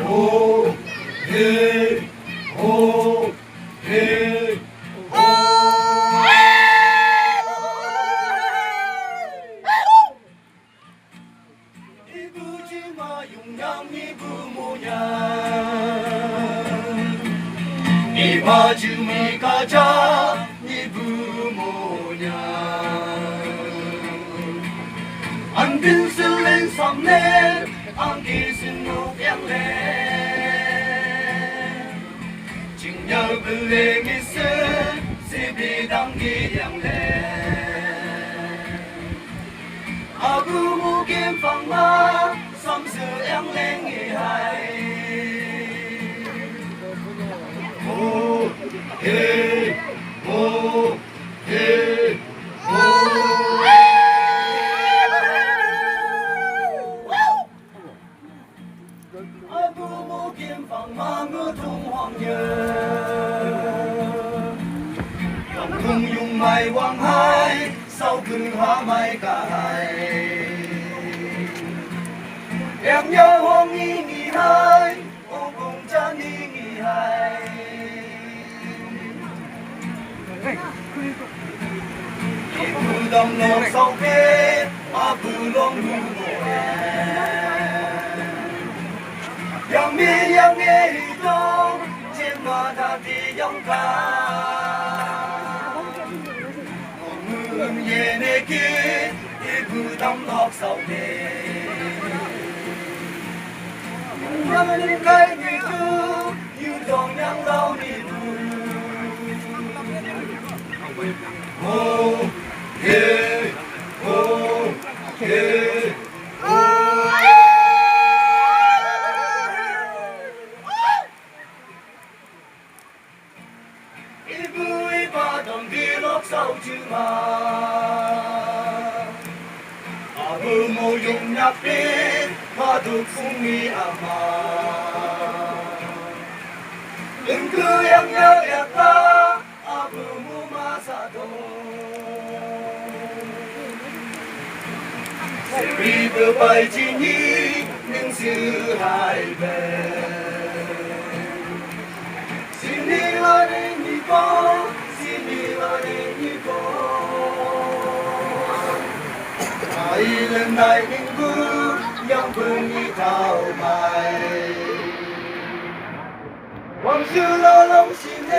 오, 예, 오, 예, 오. 이부지마 용량이 부모냐 이 마음이 가자 네 부모냐 안 빈슬렌 삼내 안 기슨 녹양래 직녀을 행했어 세비당기양래 아구무긴 방마 삼스양랭이 하이 오, 예, 오, 예, 오. 아구무긴 방마무 동황여 영궁융마이 왕하이 사우근화마이 가하이 양여홍이니하이 오공자니니하이 이부담 녹성배 아부롱 무모해 양미양의 이동 제마다 비영가 옴음 예내기 이부담 녹성배 양은 갈기도 유동양 라우니도 오, 예, 오, 예, 오. 일부의 바던 비록 싸우지마 아부모 용약빛 바둑풍이 아마 은그양여약다 아부모 마사도 세비브 발진이 능스할배 신이라는 이고 신이라는 이고 아이는 나이는구 영분이 다오마이 왕수러렁시네